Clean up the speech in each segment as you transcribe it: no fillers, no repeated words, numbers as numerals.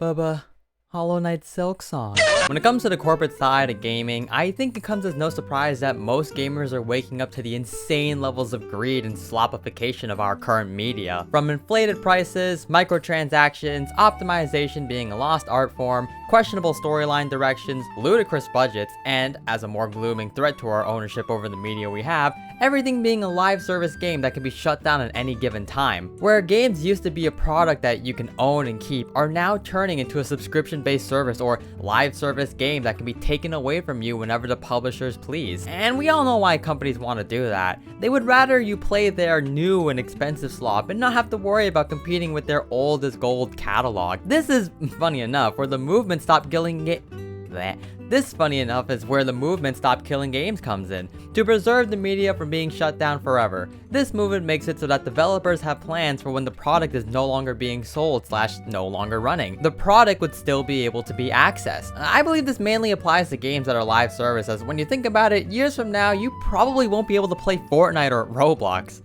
Bubba, Hollow Knight Silk Song. When it comes to the corporate side of gaming, I think it comes as no surprise that most gamers are waking up to the insane levels of greed and slopification of our current media. From inflated prices, microtransactions, optimization being a lost art form, questionable storyline directions, ludicrous budgets, and, as a more glooming threat to our ownership over the media we have, everything being a live service game that can be shut down at any given time. Where games used to be a product that you can own and keep are now turning into a subscription-based service or live service game that can be taken away from you whenever the publishers please. And we all know why companies want to do that. They would rather you play their new and expensive slop and not have to worry about competing with their old as gold catalog. This is, funny enough, where the movement stopped killing This, funny enough, is where the movement Stop Killing Games comes in, to preserve the media from being shut down forever. This movement makes it so that developers have plans for when the product is no longer being sold / no longer running. The product would still be able to be accessed. I believe this mainly applies to games that are live service, as when you think about it, years from now, you probably won't be able to play Fortnite or Roblox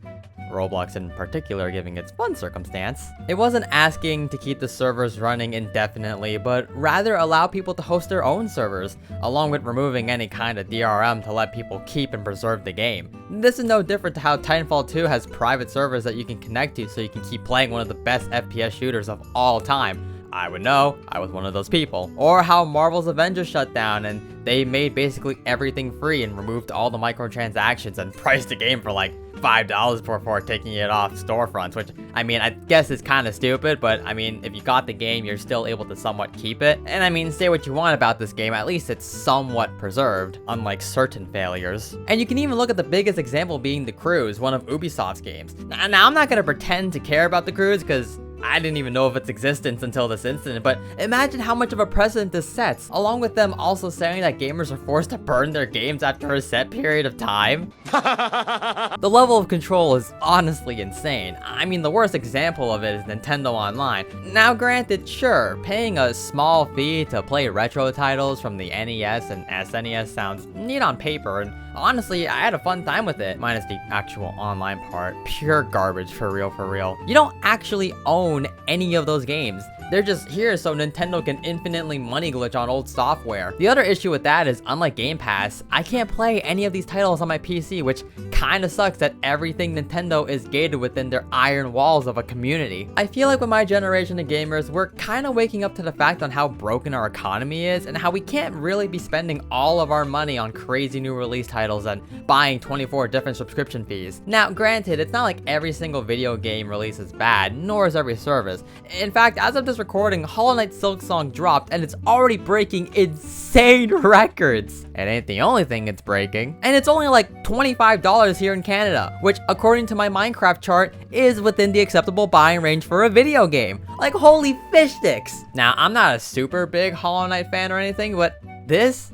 in particular, giving its fun circumstance. It wasn't asking to keep the servers running indefinitely, but rather allow people to host their own servers, along with removing any kind of DRM to let people keep and preserve the game. This is no different to how Titanfall 2 has private servers that you can connect to so you can keep playing one of the best FPS shooters of all time. I would know, I was one of those people. Or how Marvel's Avengers shut down and they made basically everything free and removed all the microtransactions and priced the game for like $5 before taking it off storefronts, which, I mean, I guess is kind of stupid, but I mean, if you got the game, you're still able to somewhat keep it. And I mean, say what you want about this game, at least it's somewhat preserved, unlike certain failures. And you can even look at the biggest example being The Cruise, one of Ubisoft's games. Now I'm not gonna pretend to care about The Cruise, because I didn't even know of its existence until this incident, but imagine how much of a precedent this sets, along with them also saying that gamers are forced to burn their games after a set period of time. The level of control is honestly insane. I mean, the worst example of it is Nintendo Online. Now granted, sure, paying a small fee to play retro titles from the NES and SNES sounds neat on paper, and honestly, I had a fun time with it, minus the actual online part. Pure garbage, for real, for real. You don't actually own any of those games. They're just here so Nintendo can infinitely money glitch on old software. The other issue with that is, unlike Game Pass, I can't play any of these titles on my PC, which kinda sucks that everything Nintendo is gated within their iron walls of a community. I feel like with my generation of gamers, we're kinda waking up to the fact on how broken our economy is and how we can't really be spending all of our money on crazy new release titles and buying 24 different subscription fees. Now, granted, it's not like every single video game release is bad, nor is every service. In fact, as of this recording, Hollow Knight Silk Song dropped and it's already breaking insane records. It ain't the only thing it's breaking. And it's only like $25 here in Canada, which according to my Minecraft chart is within the acceptable buying range for a video game. Like, holy fish sticks. Now, I'm not a super big Hollow Knight fan or anything, but this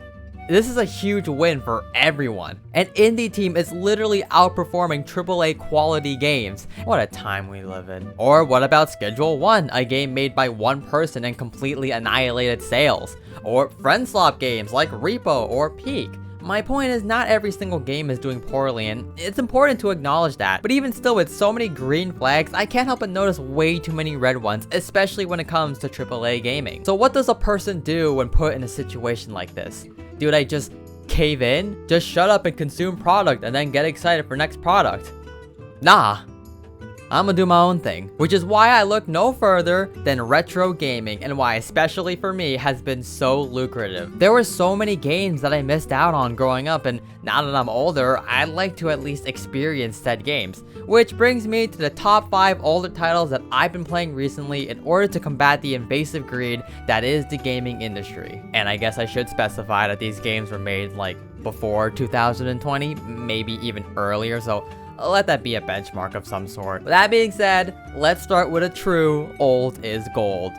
is a huge win for everyone. An indie team is literally outperforming AAA quality games. What a time we live in. Or what about Schedule 1, a game made by one person and completely annihilated sales? Or friend-slop games like Repo or Peak. My point is, not every single game is doing poorly, and it's important to acknowledge that. But even still, with so many green flags, I can't help but notice way too many red ones, especially when it comes to AAA gaming. So what does a person do when put in a situation like this? Do they just cave in? Just shut up and consume product and then get excited for next product? Nah. I'm gonna do my own thing, which is why I look no further than retro gaming and why, especially for me, has been so lucrative. There were so many games that I missed out on growing up, and now that I'm older, I'd like to at least experience said games. Which brings me to the top 5 older titles that I've been playing recently in order to combat the invasive greed that is the gaming industry. And I guess I should specify that these games were made like before 2020, maybe even earlier, so let that be a benchmark of some sort. With that being said, let's start with a true old is gold.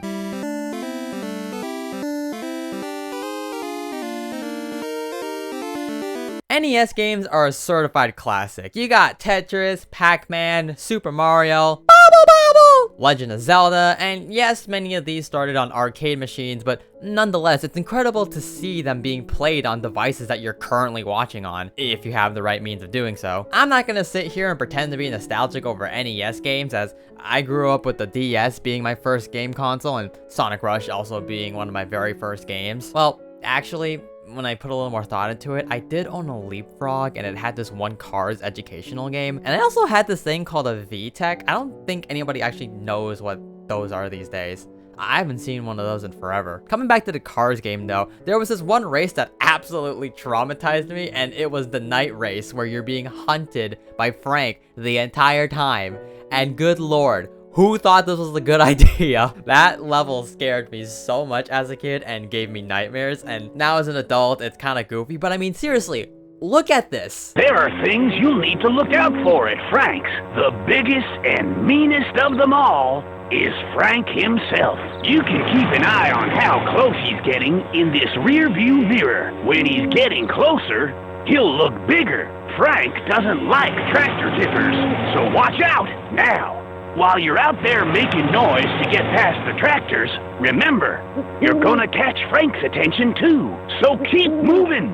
NES games are a certified classic. You got Tetris, Pac-Man, Super Mario, Bubble Bobble, Legend of Zelda, and yes, many of these started on arcade machines, but nonetheless, it's incredible to see them being played on devices that you're currently watching on, if you have the right means of doing so. I'm not gonna sit here and pretend to be nostalgic over NES games, as I grew up with the DS being my first game console, and Sonic Rush also being one of my very first games. Well, actually, when I put a little more thought into it, I did own a Leapfrog, and it had this one Cars educational game, and I also had this thing called a VTech. I don't think anybody actually knows what those are these days. I haven't seen one of those in forever. Coming back to the Cars game though, there was this one race that absolutely traumatized me, and it was the night race where you're being hunted by Frank the entire time. And good lord, who thought this was a good idea? That level scared me so much as a kid and gave me nightmares, and now as an adult, it's kind of goofy, but I mean, seriously, look at this. There are things you'll need to look out for at Frank's. The biggest and meanest of them all is Frank himself. You can keep an eye on how close he's getting in this rear view mirror. When he's getting closer, he'll look bigger. Frank doesn't like tractor tippers, so watch out now. While you're out there making noise to get past the tractors, remember, you're gonna catch Frank's attention too, so keep moving.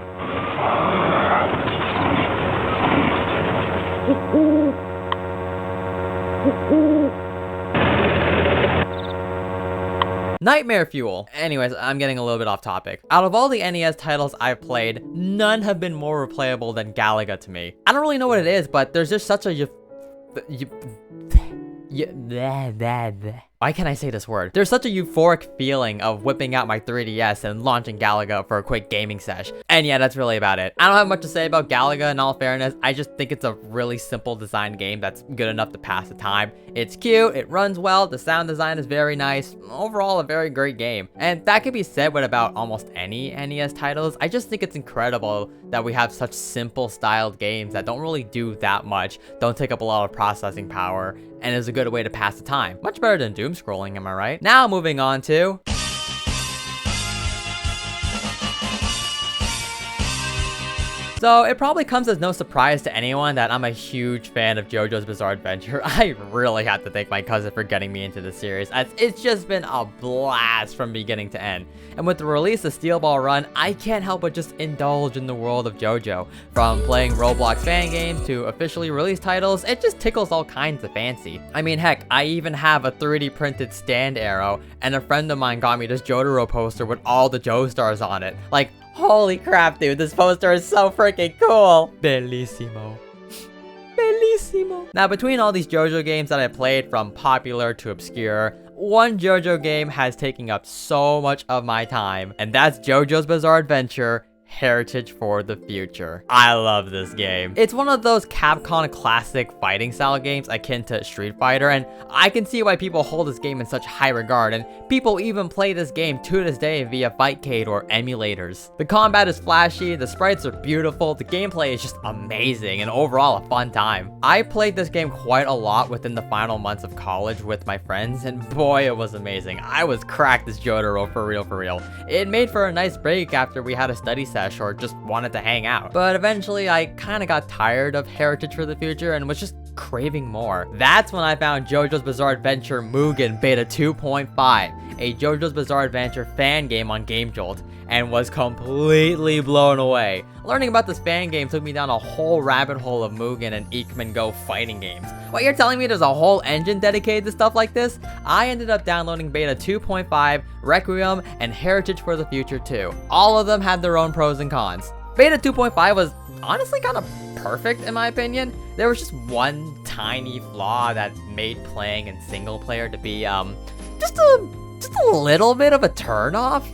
Nightmare Fuel. Anyways, I'm getting a little bit off topic. Out of all the NES titles I've played, none have been more replayable than Galaga to me. I don't really know what it is, but there's just such a why can't I say this word? There's such a euphoric feeling of whipping out my 3DS and launching Galaga for a quick gaming sesh. And yeah, that's really about it. I don't have much to say about Galaga in all fairness. I just think it's a really simple design game that's good enough to pass the time. It's cute, it runs well, the sound design is very nice. Overall, a very great game. And that could be said with about almost any NES titles. I just think it's incredible that we have such simple styled games that don't really do that much, don't take up a lot of processing power, and is a good way to pass the time. Much better than doom scrolling, am I right? Now moving on to... So, it probably comes as no surprise to anyone that I'm a huge fan of JoJo's Bizarre Adventure. I really have to thank my cousin for getting me into the series, as it's just been a blast from beginning to end. And with the release of Steel Ball Run, I can't help but just indulge in the world of JoJo. From playing Roblox fan games to officially released titles, it just tickles all kinds of fancy. I mean, heck, I even have a 3D printed stand arrow, and a friend of mine got me this JoJo poster with all the Joestars on it. Like, holy crap, dude, this poster is so freaking cool. Bellissimo. Bellissimo. Now, between all these JoJo games that I played, from popular to obscure, one JoJo game has taken up so much of my time, and that's JoJo's Bizarre Adventure: Heritage for the Future. I love this game. It's one of those Capcom classic fighting style games akin to Street Fighter, and I can see why people hold this game in such high regard, and people even play this game to this day via Fightcade or emulators. The combat is flashy, the sprites are beautiful, the gameplay is just amazing, and overall a fun time. I played this game quite a lot within the final months of college with my friends, and boy, it was amazing. I was cracked as Jotaro for real, for real. It made for a nice break after we had a study session or just wanted to hang out. But eventually I kind of got tired of Heritage for the Future and was just craving more. That's when I found JoJo's Bizarre Adventure Mugen Beta 2.5, a JoJo's Bizarre Adventure fan game on Game Jolt, and was completely blown away. Learning about this fan game took me down a whole rabbit hole of Mugen and Ikman Go fighting games. What, you're telling me there's a whole engine dedicated to stuff like this? I ended up downloading Beta 2.5, Requiem, and Heritage for the Future 2. All of them had their own pros and cons. Beta 2.5 was honestly kind of perfect in my opinion. There was just one tiny flaw that made playing in single player to be just a little bit of a turnoff.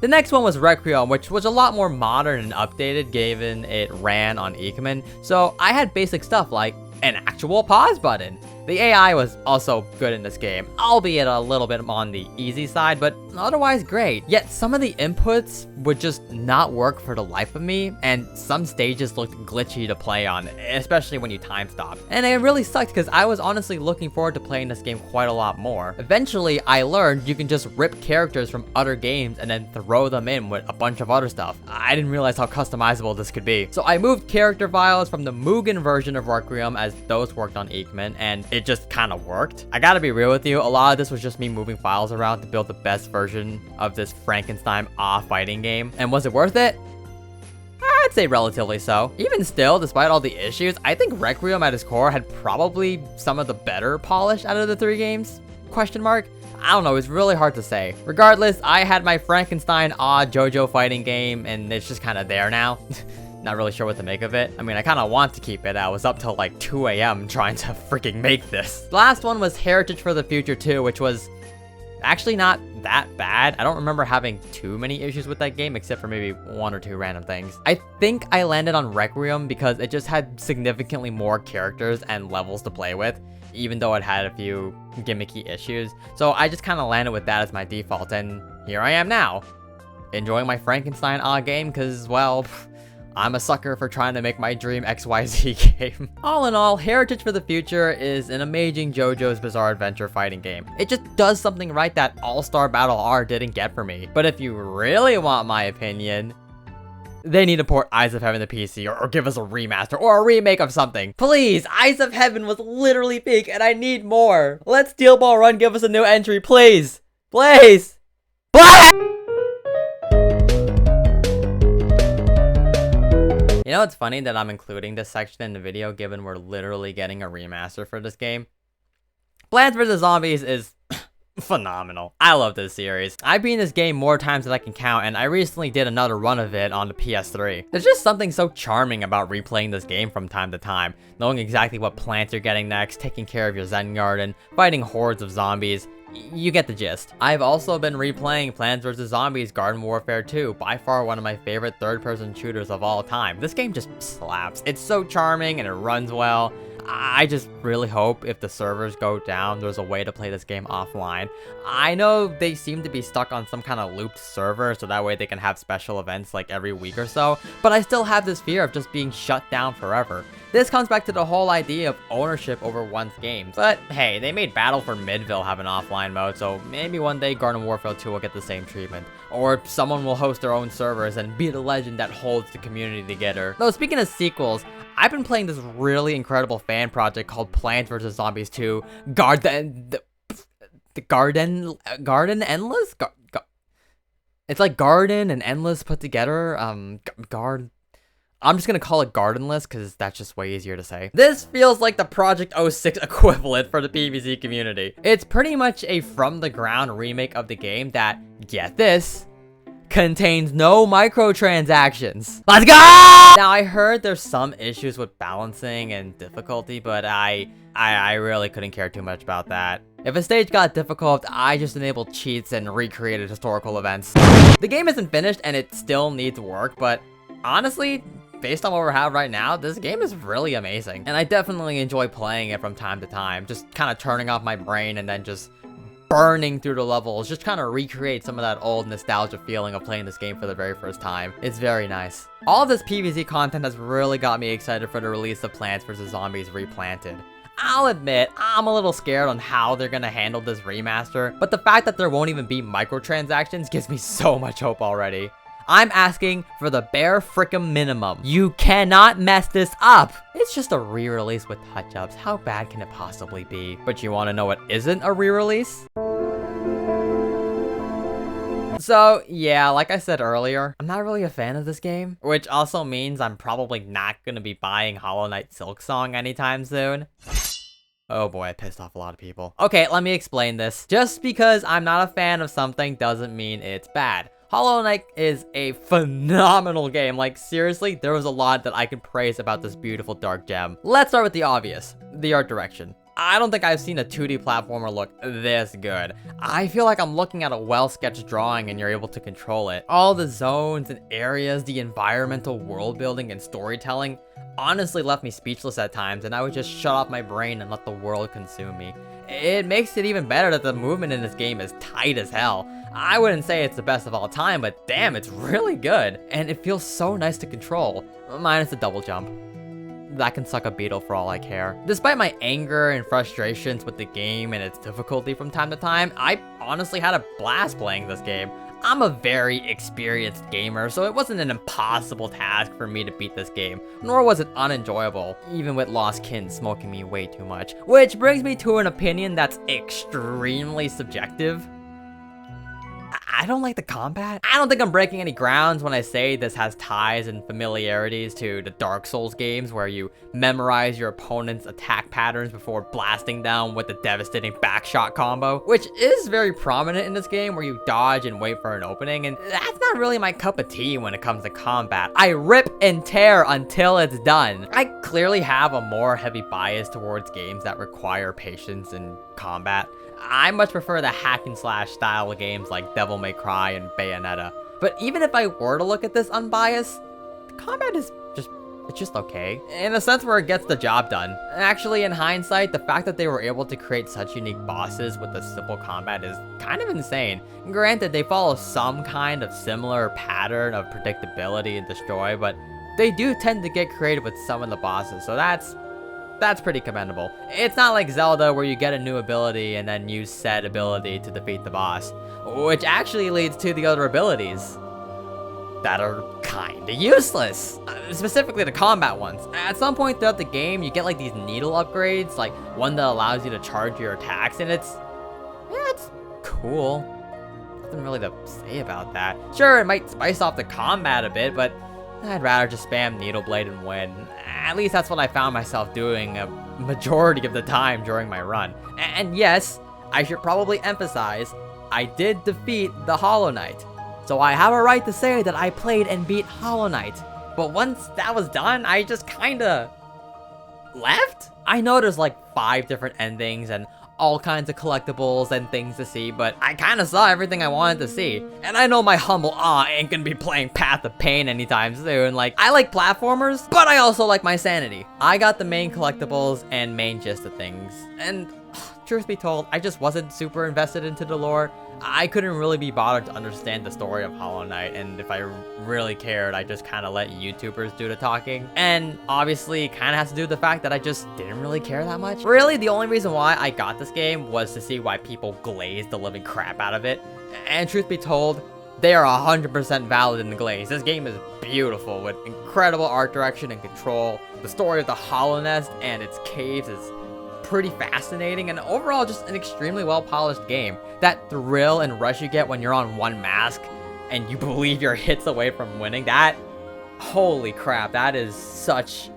The next one was Requiem, which was a lot more modern and updated given it ran on Ikman, so I had basic stuff like an actual pause button, The AI was also good in this game, albeit a little bit on the easy side, but otherwise great. Yet some of the inputs would just not work for the life of me, and some stages looked glitchy to play on, especially when you time stop. And it really sucked because I was honestly looking forward to playing this game quite a lot more. Eventually, I learned you can just rip characters from other games and then throw them in with a bunch of other stuff. I didn't realize how customizable this could be. So I moved character files from the Mugen version of Requiem, as those worked on Aikman, and it just kind of worked. I gotta be real with you, a lot of this was just me moving files around to build the best version of this Frankenstein fighting game. And was it worth it? I'd say relatively so. Even still, despite all the issues, I think Requiem at its core had probably some of the better polish out of the 3 games? Question mark? I don't know, it's really hard to say. Regardless, I had my Frankenstein JoJo fighting game, and it's just kind of there now. Not really sure what to make of it. I mean, I kind of want to keep it. I was up till like 2 a.m. trying to freaking make this. The last one was Heritage for the Future 2, which was actually not that bad. I don't remember having too many issues with that game, except for maybe 1 or 2 random things. I think I landed on Requiem because it just had significantly more characters and levels to play with, even though it had a few gimmicky issues. So I just kind of landed with that as my default, and here I am now, enjoying my Frankenstein game because, well, I'm a sucker for trying to make my dream XYZ game. All in all, Heritage for the Future is an amazing JoJo's Bizarre Adventure fighting game. It just does something right that All-Star Battle R didn't get for me. But if you really want my opinion, they need to port Eyes of Heaven to PC or give us a remaster or a remake of something. Please, Eyes of Heaven was literally peak and I need more. Let Steel Ball Run give us a new entry, please. Please. Please! You know, it's funny that I'm including this section in the video given we're literally getting a remaster for this game. Plants vs. Zombies is phenomenal. I love this series. I've beaten this game more times than I can count, and I recently did another run of it on the PS3. There's just something so charming about replaying this game from time to time, knowing exactly what plants you're getting next, taking care of your Zen garden, fighting hordes of zombies. You get the gist. I've also been replaying Plants vs. Zombies Garden Warfare 2, by far one of my favorite third-person shooters of all time. This game just slaps. It's so charming and it runs well. I just really hope if the servers go down, there's a way to play this game offline. I know they seem to be stuck on some kind of looped server, so that way they can have special events like every week or so, but I still have this fear of just being shut down forever. This comes back to the whole idea of ownership over one's games. But hey, they made Battle for Midville have an offline mode, so maybe one day Garden Warfare 2 will get the same treatment. Or someone will host their own servers and be the legend that holds the community together. Though speaking of sequels, I've been playing this really incredible fan project called Plants vs. Zombies 2 Garden Endless? It's like Garden and Endless put together. I'm just gonna call it Gardenless because that's just way easier to say. This feels like the Project 06 equivalent for the PvZ community. It's pretty much a from the ground remake of the game that, get this, contains no microtransactions. Let's go! Now, I heard there's some issues with balancing and difficulty, but I really couldn't care too much about that. If a stage got difficult, I just enabled cheats and recreated historical events. The game isn't finished and it still needs work, but honestly, based on what we have right now, this game is really amazing. And I definitely enjoy playing it from time to time, just kind of turning off my brain and then just burning through the levels, just kind of recreate some of that old nostalgia feeling of playing this game for the very first time. It's very nice. All of this PvZ content has really got me excited for the release of Plants vs. Zombies Replanted. I'll admit, I'm a little scared on how they're gonna handle this remaster, but the fact that there won't even be microtransactions gives me so much hope already. I'm asking for the bare frickin' minimum. You cannot mess this up. It's just a re-release with touch-ups. How bad can it possibly be? But you wanna know what isn't a re-release? So, yeah, like I said earlier, I'm not really a fan of this game, which also means I'm probably not gonna be buying Hollow Knight Silksong anytime soon. Oh boy, I pissed off a lot of people. Okay, let me explain this. Just because I'm not a fan of something doesn't mean it's bad. Hollow Knight is a phenomenal game. Like, seriously, there was a lot that I can praise about this beautiful dark gem. Let's start with the obvious, the art direction. I don't think I've seen a 2D platformer look this good. I feel like I'm looking at a well-sketched drawing and you're able to control it. All the zones and areas, the environmental world building and storytelling honestly left me speechless at times, and I would just shut off my brain and let the world consume me. It makes it even better that the movement in this game is tight as hell. I wouldn't say it's the best of all time, but damn, it's really good. And it feels so nice to control, minus the double jump. That can suck a beetle for all I care. Despite my anger and frustrations with the game and its difficulty from time to time, I honestly had a blast playing this game. I'm a very experienced gamer, so it wasn't an impossible task for me to beat this game, nor was it unenjoyable, even with lost kin smoking me way too much. Which brings me to an opinion that's extremely subjective. I don't like the combat. I don't think I'm breaking any grounds when I say this has ties and familiarities to the Dark Souls games where you memorize your opponent's attack patterns before blasting them with the devastating backshot combo, which is very prominent in this game where you dodge and wait for an opening, and that's not really my cup of tea when it comes to combat. I rip and tear until it's done. I clearly have a more heavy bias towards games that require patience in combat. I much prefer the hack and slash style of games like Devil May Cry and Bayonetta. But even if I were to look at this unbiased, the combat is just okay. In a sense where it gets the job done. Actually, in hindsight, the fact that they were able to create such unique bosses with a simple combat is kind of insane. Granted, they follow some kind of similar pattern of predictability and destroy, but they do tend to get creative with some of the bosses, so that's pretty commendable. It's not like Zelda where you get a new ability and then use said ability to defeat the boss, which actually leads to the other abilities that are kinda useless, specifically the combat ones. At some point throughout the game, you get like these needle upgrades, like one that allows you to charge your attacks, and it's cool. Nothing really to say about that. Sure, it might spice off the combat a bit, but I'd rather just spam Needle Blade and win. At least that's what I found myself doing a majority of the time during my run. And yes, I should probably emphasize, I did defeat the Hollow Knight. So I have a right to say that I played and beat Hollow Knight. But once that was done, I just kinda left? I know there's like 5 different endings and all kinds of collectibles and things to see, but I kinda saw everything I wanted to see. And I know my humble ain't gonna be playing Path of Pain anytime soon. Like, I like platformers, but I also like my sanity. I got the main collectibles and main gist of things, and truth be told, I just wasn't super invested into the lore. I couldn't really be bothered to understand the story of Hollow Knight, and if I really cared, I just kind of let YouTubers do the talking. And obviously, it kind of has to do with the fact that I just didn't really care that much. Really, the only reason why I got this game was to see why people glazed the living crap out of it. And truth be told, they are 100% valid in the glaze. This game is beautiful with incredible art direction and control. The story of the Hollow Nest and its caves is pretty fascinating, and overall just an extremely well polished game. That thrill and rush you get when you're on one mask and you believe you're hits away from winning, that, holy crap, that is such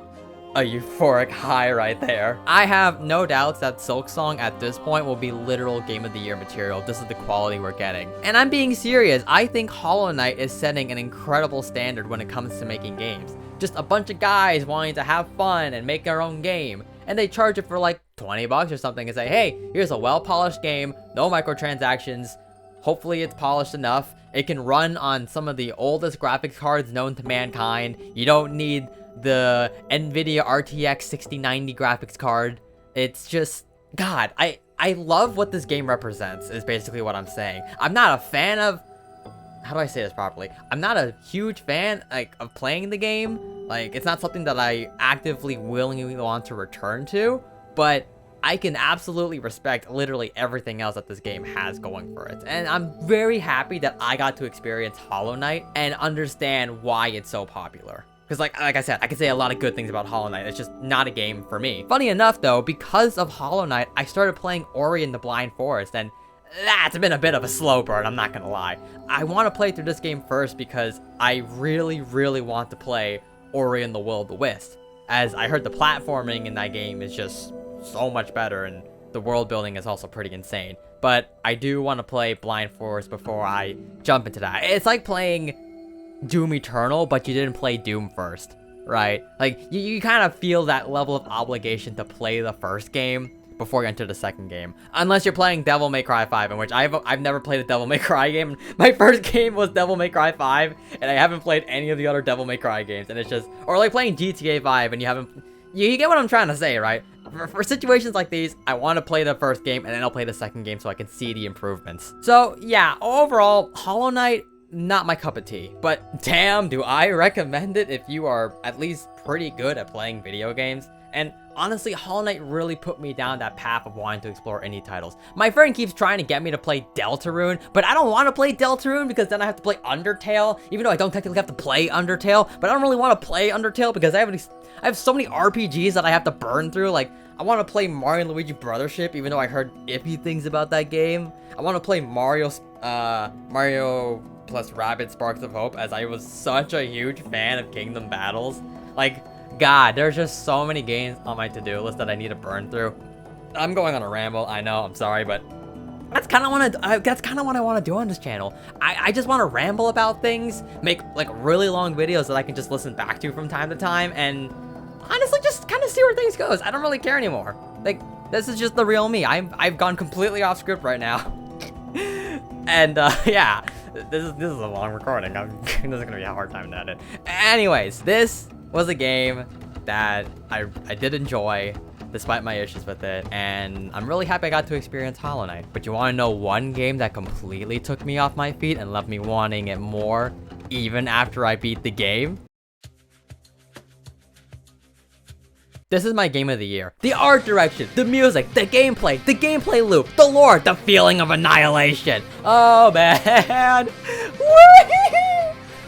a euphoric high right there. I have no doubts that Silksong at this point will be literal Game of the Year material. This is the quality we're getting. And I'm being serious, I think Hollow Knight is setting an incredible standard when it comes to making games. Just a bunch of guys wanting to have fun and make their own game, and they charge it for like 20 bucks or something and say, hey, here's a well-polished game, no microtransactions, hopefully it's polished enough, it can run on some of the oldest graphics cards known to mankind, you don't need the NVIDIA RTX 6090 graphics card. It's just, God, I love what this game represents, is basically what I'm saying. I'm not a fan of, how do I say this properly? I'm not a huge fan, like, of playing the game. Like, it's not something that I actively, willingly want to return to, but I can absolutely respect literally everything else that this game has going for it. And I'm very happy that I got to experience Hollow Knight and understand why it's so popular. Because like I said, I can say a lot of good things about Hollow Knight. It's just not a game for me. Funny enough though, because of Hollow Knight, I started playing Ori and the Blind Forest, and that's been a bit of a slow burn, I'm not gonna lie. I want to play through this game first because I really, really want to play Ori and the Will of the Wisp, as I heard the platforming in that game is just so much better, and the world building is also pretty insane. But I do want to play Blind Forest before I jump into that. It's like playing Doom Eternal, but you didn't play Doom first, right? Like, you kind of feel that level of obligation to play the first game before you enter the second game. Unless you're playing Devil May Cry 5, in which I've never played a Devil May Cry game. My first game was Devil May Cry 5, and I haven't played any of the other Devil May Cry games. And it's just, or like playing GTA 5 and you haven't, you get what I'm trying to say, right? For situations like these, I want to play the first game and then I'll play the second game so I can see the improvements. So yeah, overall, Hollow Knight, not my cup of tea, but damn, do I recommend it if you are at least pretty good at playing video games. And honestly, Hollow Knight really put me down that path of wanting to explore indie titles. My friend keeps trying to get me to play Deltarune, but I don't want to play Deltarune because then I have to play Undertale, even though I don't technically have to play Undertale, but I don't really want to play Undertale because I have so many RPGs that I have to burn through. Like, I want to play Mario and Luigi Brothership, even though I heard iffy things about that game. I want to play Mario plus Rabbids Sparks of Hope, as I was such a huge fan of Kingdom Battles. Like, God, there's just so many games on my to-do list that I need to burn through. I'm going on a ramble, I know, I'm sorry, but that's kind of what I want to do on this channel. I just want to ramble about things, make like really long videos that I can just listen back to from time to time, and honestly just kind of see where things goes. I don't really care anymore. Like, this is just the real me. I've gone completely off script right now. And yeah, this is a long recording. This is gonna be a hard time to edit. Anyways, this was a game that I did enjoy, despite my issues with it, and I'm really happy I got to experience Hollow Knight. But you want to know one game that completely took me off my feet and left me wanting it more, even after I beat the game? This is my game of the year. The art direction, the music, the gameplay loop, the lore, the feeling of annihilation. Oh man!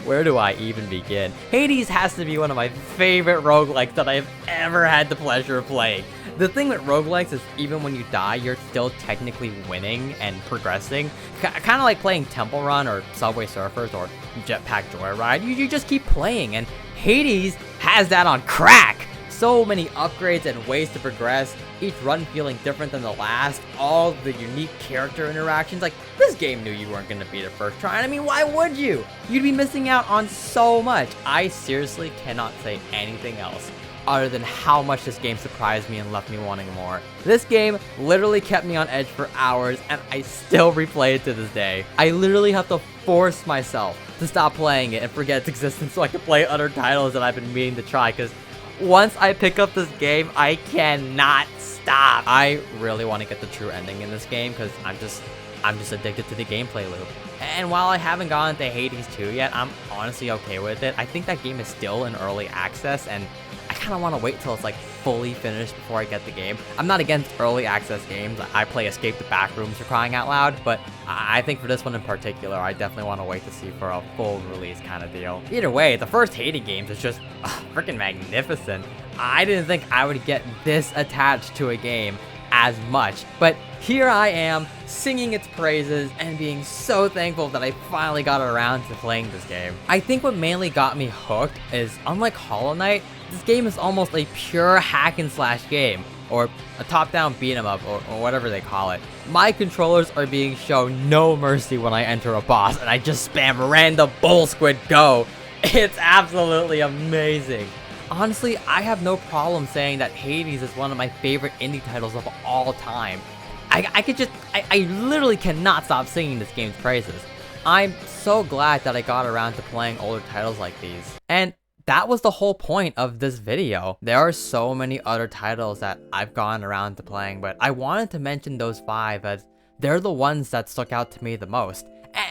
Where do I even begin? Hades has to be one of my favorite roguelikes that I've ever had the pleasure of playing. The thing with roguelikes is even when you die, you're still technically winning and progressing. Kind of like playing Temple Run or Subway Surfers or Jetpack Joyride. You just keep playing, and Hades has that on crack. So many upgrades and ways to progress, each run feeling different than the last, all the unique character interactions. Like, this game knew you weren't gonna beat it first try, and I mean, why would you? You'd be missing out on so much. I seriously cannot say anything else other than how much this game surprised me and left me wanting more. This game literally kept me on edge for hours, and I still replay it to this day. I literally have to force myself to stop playing it and forget its existence so I can play other titles that I've been meaning to try, because once I pick up this game, I cannot stop. I really want to get the true ending in this game because I'm just addicted to the gameplay loop. And while I haven't gotten to Hades 2 yet, I'm honestly okay with it. I think that game is still in early access, and I kind of want to wait till it's like fully finished before I get the game. I'm not against early access games. I play Escape the Backrooms for crying out loud, but I think for this one in particular, I definitely want to wait to see for a full release kind of deal. Either way, the first Hades games is just freaking magnificent. I didn't think I would get this attached to a game as much, but here I am singing its praises and being so thankful that I finally got around to playing this game. I think what mainly got me hooked is, unlike Hollow Knight, this game is almost a pure hack and slash game, or a top-down beat 'em up, or whatever they call it. My controllers are being shown no mercy when I enter a boss, and I just spam random bull squid go. It's absolutely amazing. Honestly, I have no problem saying that Hades is one of my favorite indie titles of all time. I literally cannot stop singing this game's praises. I'm so glad that I got around to playing older titles like these. And that was the whole point of this video. There are so many other titles that I've gone around to playing, but I wanted to mention those 5 as they're the ones that stuck out to me the most.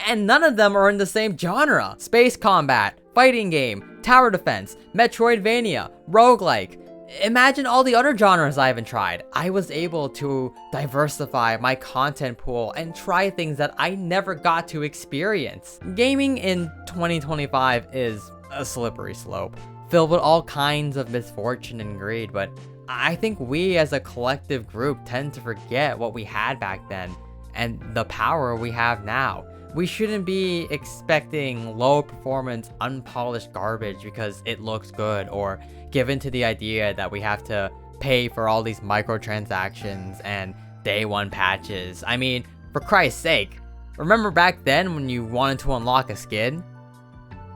And none of them are in the same genre. Space combat, fighting game, tower defense, Metroidvania, roguelike. Imagine all the other genres I haven't tried. I was able to diversify my content pool and try things that I never got to experience. Gaming in 2025 is a slippery slope, filled with all kinds of misfortune and greed, but I think we as a collective group tend to forget what we had back then and the power we have now. We shouldn't be expecting low performance, unpolished garbage because it looks good, or given to the idea that we have to pay for all these microtransactions and day one patches. I mean, for Christ's sake, remember back then when you wanted to unlock a skin?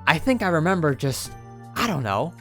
I think I remember just, I don't know,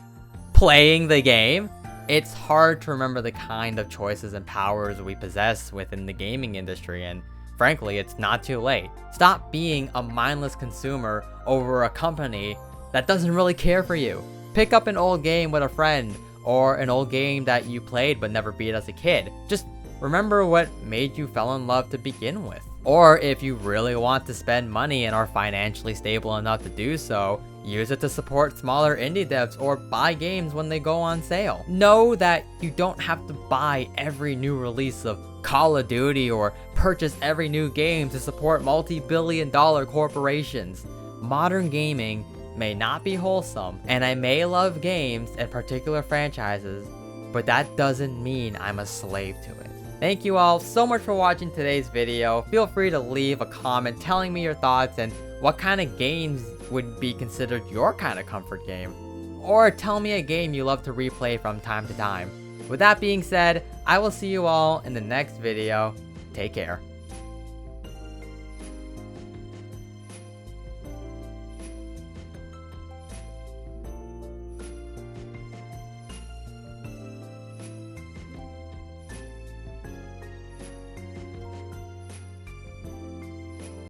playing the game, It's hard to remember the kind of choices and powers we possess within the gaming industry, and frankly, it's not too late. Stop being a mindless consumer over a company that doesn't really care for you. Pick up an old game with a friend, or an old game that you played but never beat as a kid. Just remember what made you fall in love to begin with. Or if you really want to spend money and are financially stable enough to do so, use it to support smaller indie devs or buy games when they go on sale. Know that you don't have to buy every new release of Call of Duty or purchase every new game to support multi-billion-dollar corporations. Modern gaming may not be wholesome, and I may love games and particular franchises, but that doesn't mean I'm a slave to it. Thank you all so much for watching today's video. Feel free to leave a comment telling me your thoughts and what kind of games would be considered your kind of comfort game. Or tell me a game you love to replay from time to time. With that being said, I will see you all in the next video. Take care.